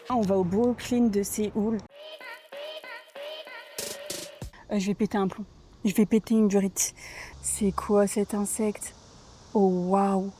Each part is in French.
On va au Brooklyn de Séoul. Je vais péter un plomb. Je vais péter une durite. C'est quoi cet insecte? Oh waouh!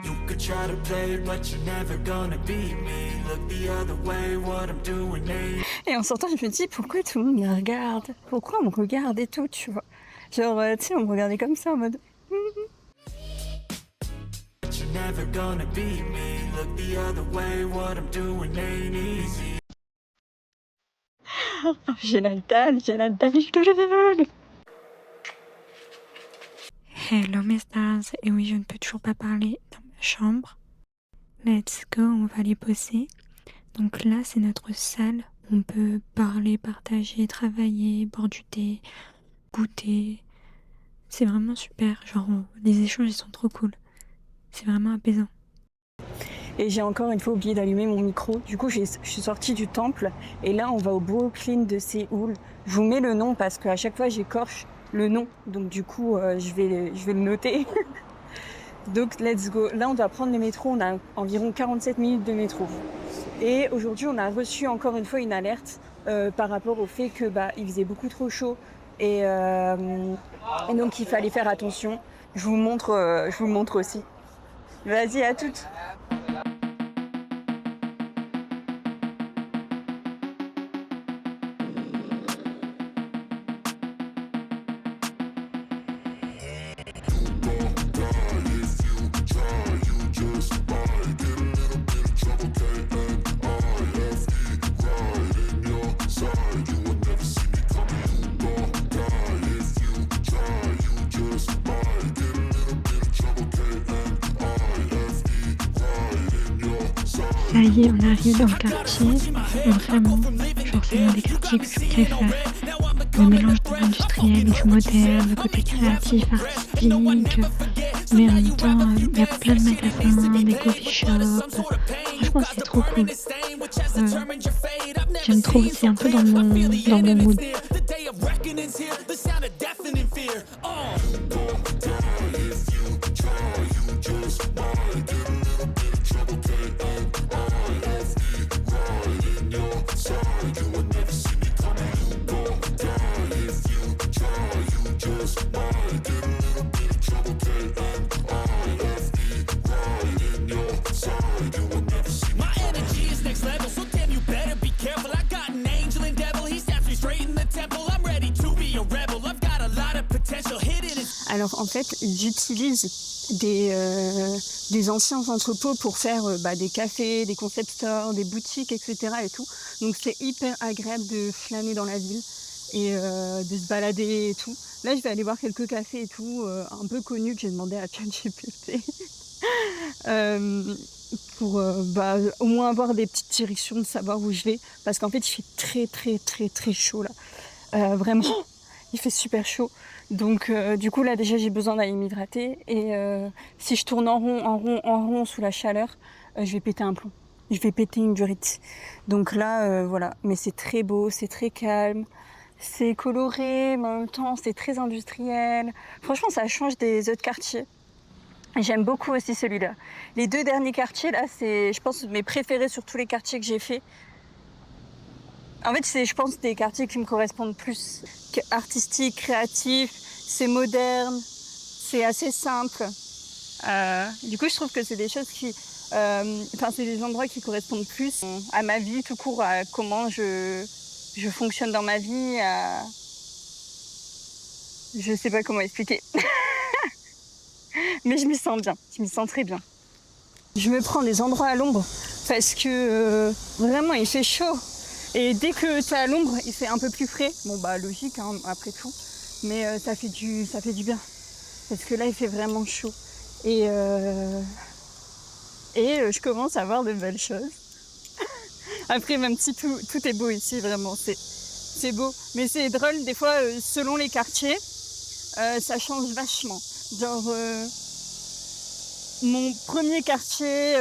You could try to play it, but you're never gonna beat me. Look the other way, what I'm doing ain't. Et en sortant, je me dis pourquoi tout le monde me regarde? Pourquoi on me regarde et tout, tu vois? Genre, tu sais, on me regardait comme ça en mode. But you're never gonna beat me. Look the other way, what I'm doing ain't easy. J'ai la dalle, j'ai la dalle, je te le. Hello mes stars, et oui je ne peux toujours pas parler dans ma chambre. Let's go, on va aller bosser. Donc là c'est notre salle, on peut parler, partager, travailler, boire du thé, goûter. C'est vraiment super, genre les échanges ils sont trop cool. C'est vraiment apaisant. Et j'ai encore une fois oublié d'allumer mon micro. Du coup, je suis sortie du temple. Et là, on va au Brooklyn de Séoul. Je vous mets le nom parce qu'à chaque fois, j'écorche le nom. Donc du coup, je vais le noter. Donc, let's go. Là, on doit prendre le métro. On a environ 47 minutes de métro. Et aujourd'hui, on a reçu encore une fois une alerte par rapport au fait que il faisait beaucoup trop chaud. Et donc, il fallait faire attention. Je vous montre aussi. Vas-y, à toutes. Ça y est, on arrive dans le quartier, vraiment, genre c'est l'un des quartiers que je préfère. Le mélange de l'industriel et du moderne, le côté créatif, artistique, mais en même temps, il y a plein de magasins, des coffee shops. Franchement, c'est trop cool. J'aime trop, c'est un peu dans mon mood. Alors en fait, j'utilise des anciens entrepôts pour faire des cafés, des concept stores, des boutiques, etc. et tout. Donc c'est hyper agréable de flâner dans la ville et de se balader et tout. Là, je vais aller voir quelques cafés et tout, un peu connus que j'ai demandé à ChatGPT pour au moins avoir des petites directions, de savoir où je vais. Parce qu'en fait, il fait très très très très chaud là. Vraiment, il fait super chaud. Donc du coup là déjà j'ai besoin d'aller m'hydrater et si je tourne en rond sous la chaleur, je vais péter un plomb. Je vais péter une durite. Donc là voilà, mais c'est très beau, c'est très calme, c'est coloré, mais en même temps c'est très industriel. Franchement ça change des autres quartiers. J'aime beaucoup aussi celui-là. Les deux derniers quartiers là, c'est je pense mes préférés sur tous les quartiers que j'ai fait. En fait, c'est, je pense, des quartiers qui me correspondent plus. Artistique, créatif, c'est moderne, c'est assez simple. Du coup, je trouve que c'est des choses qui... c'est des endroits qui correspondent plus à ma vie, tout court, à comment je fonctionne dans ma vie. Je sais pas comment expliquer. Mais je m'y sens bien, je m'y sens très bien. Je me prends des endroits à l'ombre parce que vraiment, il fait chaud. Et dès que tu es à l'ombre, il fait un peu plus frais. Bon logique hein, après tout. Mais ça fait du bien. Parce que là il fait vraiment chaud. Et je commence à voir de belles choses. Après même si tout est beau ici, vraiment, c'est beau. Mais c'est drôle, des fois, selon les quartiers, ça change vachement. Genre, mon premier quartier,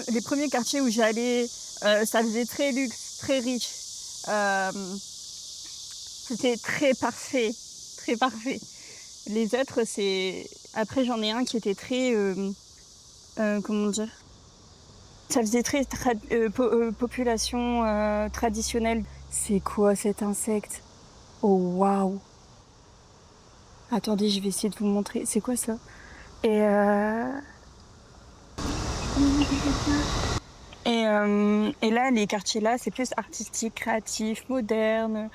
les premiers quartiers où j'allais, ça faisait très luxe, très riche. C'était très parfait, très parfait. Les autres, c'est... Après, j'en ai un qui était très... comment dire? Ça faisait très population traditionnelle. C'est quoi cet insecte? Oh, waouh! Attendez, je vais essayer de vous montrer. C'est quoi ça? Et là, les quartiers là, c'est plus artistique, créatif, moderne.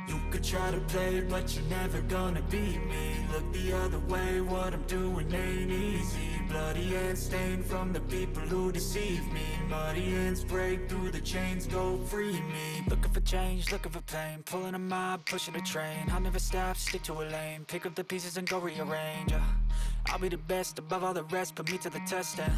You could try to play, but you're never gonna beat me. Look the other way, what I'm doing ain't easy. Bloody hands stained from the people who deceive me. Muddy hands break through the chains, go free me. Looking for change, looking for pain. Pulling a mob, pushing a train. I'll never stop, stick to a lane. Pick up the pieces and go rearrange. I'll be the best above all the rest, put me to the test and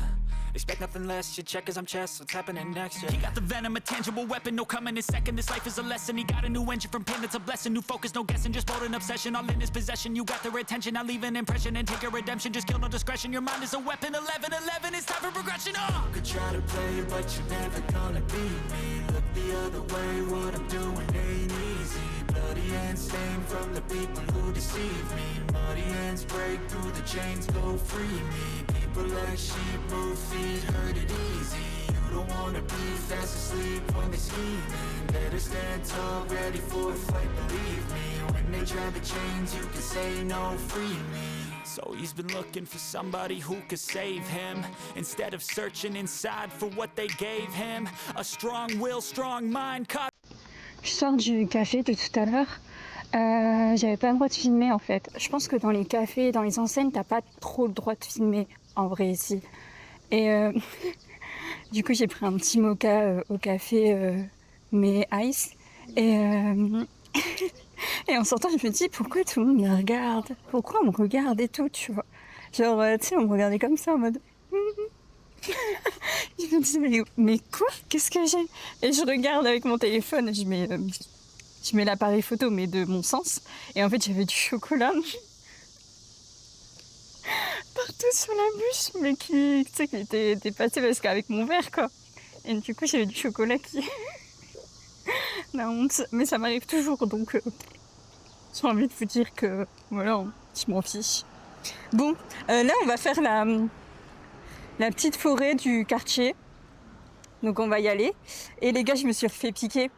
expect nothing less, your check as I'm chess, what's happening next, yeah. He got the venom, a tangible weapon, no coming in second. This life is a lesson, he got a new engine from pain, it's a blessing. New focus, no guessing, just bold and obsession. All in his possession, you got their attention. I'll leave an impression and take your redemption. Just kill no discretion, your mind is a weapon. 11-11, it's time for progression, You could try to play, but you're never gonna beat me. Look the other way, what I'm doing ain't easy. Bloody hands stained from the people who deceive me. Muddy hands break through the chains, go free me. People like sheep move feet, hurt it easy. You don't wanna be fast asleep when they're scheming. Better stand tall, ready for a fight, believe me. When they try the chains, you can say no, free me. So he's been looking for somebody who could save him, instead of searching inside for what they gave him. A strong will, strong mind. Je sors du café de tout à l'heure. J'avais pas le droit de filmer en fait. Je pense que dans les cafés, dans les enseignes, t'as pas trop le droit de filmer en vrai ici. Et du coup, j'ai pris un petit mocha au café, mais ice. Et en sortant, je me dis pourquoi tout le monde me regarde? Pourquoi on me regarde et tout, tu vois? Genre, tu sais, on me regardait comme ça en mode. Je me dis mais quoi? Qu'est-ce que j'ai? Et je regarde avec mon téléphone, je mets l'appareil photo mais de mon sens, et en fait j'avais du chocolat partout sur la bouche, mais qui était passé parce qu'avec mon verre quoi. Et du coup j'avais du chocolat qui... La honte, mais ça m'arrive toujours, donc j'ai envie de vous dire que voilà, je m'en fiche. Bon, là on va faire la petite forêt du quartier. Donc on va y aller. Et les gars, je me suis refait piquer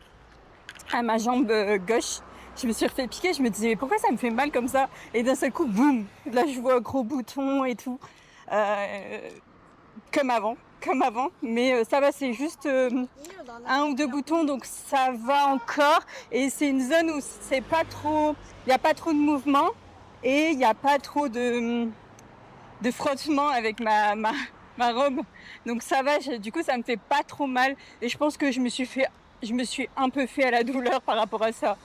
à ma jambe gauche. Je me suis refait piquer, je me disais mais pourquoi ça me fait mal comme ça? Et d'un seul coup, boum, là je vois un gros bouton et tout. Comme avant. Mais ça va, c'est juste 1 ou 2 boutons, donc ça va encore. Et c'est une zone où c'est pas trop... Il n'y a pas trop de mouvement et il n'y a pas trop de frottement avec ma robe, donc ça va, du coup ça me fait pas trop mal, et je pense que je me suis un peu fait à la douleur par rapport à ça,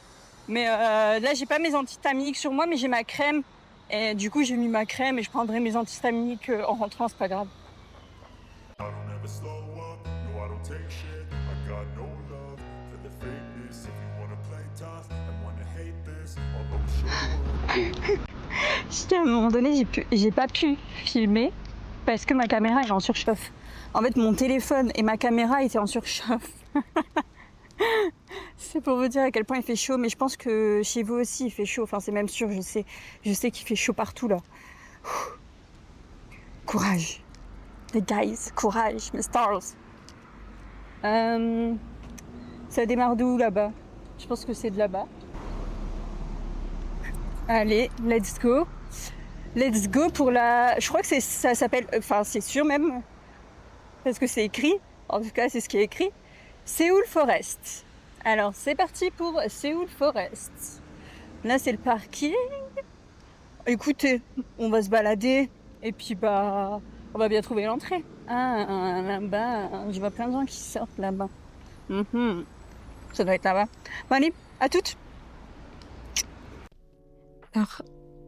mais là j'ai pas mes antihistaminiques sur moi, mais j'ai ma crème, et du coup j'ai mis ma crème et je prendrai mes antihistaminiques en rentrant, c'est pas grave. À un moment donné, j'ai pas pu filmer parce que ma caméra est en surchauffe. En fait, mon téléphone et ma caméra étaient en surchauffe. C'est pour vous dire à quel point il fait chaud, mais je pense que chez vous aussi il fait chaud. Enfin, c'est même sûr, je sais qu'il fait chaud partout là. Courage, les guys, courage, mes stars. Ça démarre d'où là-bas? Je pense que c'est de là-bas. Allez, let's go. Let's go pour la... Je crois que ça s'appelle... Enfin, c'est sûr même. Parce que c'est écrit. En tout cas, c'est ce qui est écrit. Séoul Forest. Alors, c'est parti pour Séoul Forest. Là, c'est le parking. Écoutez, on va se balader. Et puis, bah... On va bien trouver l'entrée. Ah, là-bas. Je vois plein de gens qui sortent là-bas. Ça doit être là-bas. Bon, allez, à toutes. Alors,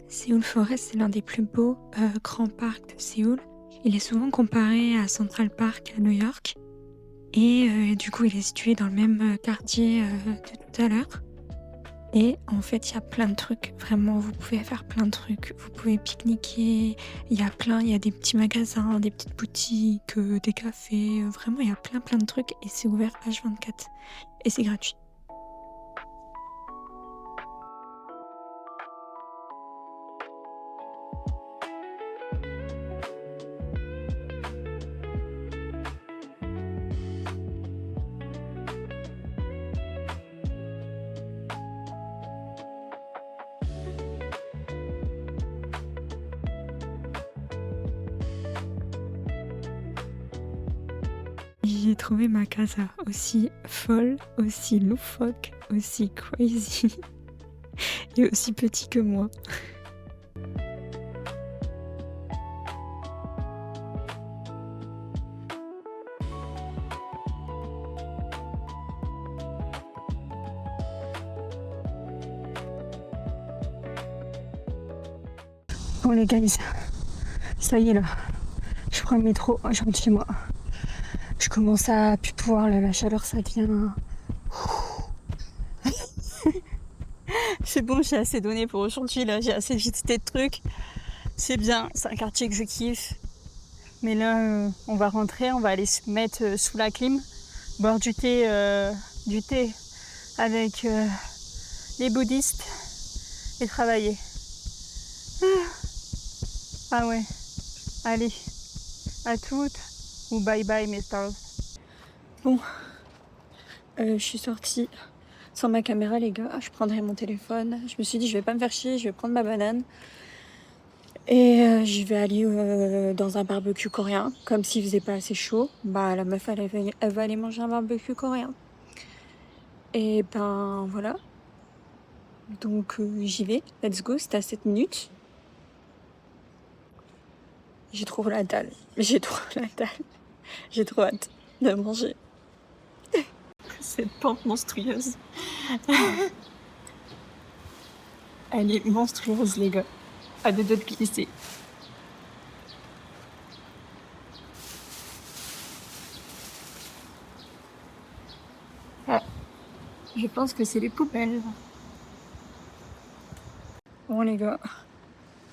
Séoul Forest, c'est l'un des plus beaux grands parcs de Séoul. Il est souvent comparé à Central Park à New York. Et du coup, il est situé dans le même quartier de tout à l'heure. Et en fait, il y a plein de trucs. Vraiment, vous pouvez faire plein de trucs. Vous pouvez pique-niquer. Il y a des petits magasins, des petites boutiques, des cafés. Vraiment, il y a plein de trucs. Et c'est ouvert H24. Et c'est gratuit. J'ai trouvé ma casa aussi folle, aussi loufoque, aussi crazy et aussi petit que moi. Bon les gars, ça y est là, je prends le métro, je rentre chez moi. Je commence à plus pouvoir, là, la chaleur ça devient... C'est bon, j'ai assez donné pour aujourd'hui, là, j'ai assez visité de trucs. C'est bien, c'est un quartier que je kiffe. Mais là, on va rentrer, on va aller se mettre sous la clim, boire du thé avec les bouddhistes et travailler. Ah ouais, allez, à toutes ou bye bye mes stars. Bon, je suis sortie sans ma caméra les gars, je prendrai mon téléphone. Je me suis dit je vais pas me faire chier, je vais prendre ma banane. Et je vais aller dans un barbecue coréen, comme s'il faisait pas assez chaud. Bah la meuf elle va aller manger un barbecue coréen. Et ben voilà. Donc j'y vais, let's go, c'est à 7 minutes. J'ai trop la dalle. J'ai trop hâte de manger. Cette pente monstrueuse. Elle est monstrueuse les gars. À deux doigts de glisser. Ah, je pense que c'est les poubelles. Bon les gars,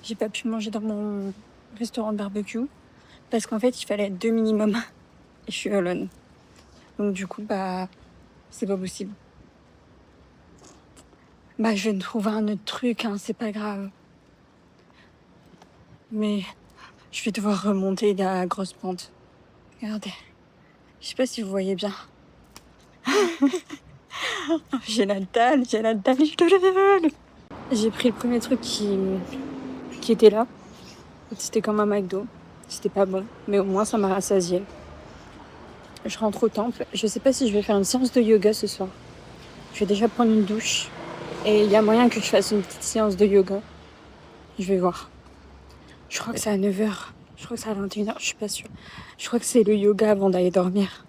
j'ai pas pu manger dans mon restaurant de barbecue parce qu'en fait il fallait 2 minimum et je suis alone. Donc du coup bah c'est pas possible. Bah je vais me trouver un autre truc, hein, c'est pas grave. Mais je vais devoir remonter la grosse pente. Regardez. Je sais pas si vous voyez bien. J'ai la dalle, je te le. J'ai pris le premier truc qui était là. C'était comme un McDo. C'était pas bon, mais au moins ça m'a rassasié. Je rentre au temple. Je sais pas si je vais faire une séance de yoga ce soir. Je vais déjà prendre une douche. Et il y a moyen que je fasse une petite séance de yoga. Je vais voir. Je crois que c'est à 9h. Je crois que c'est à 21h. Je suis pas sûre. Je crois que c'est le yoga avant d'aller dormir.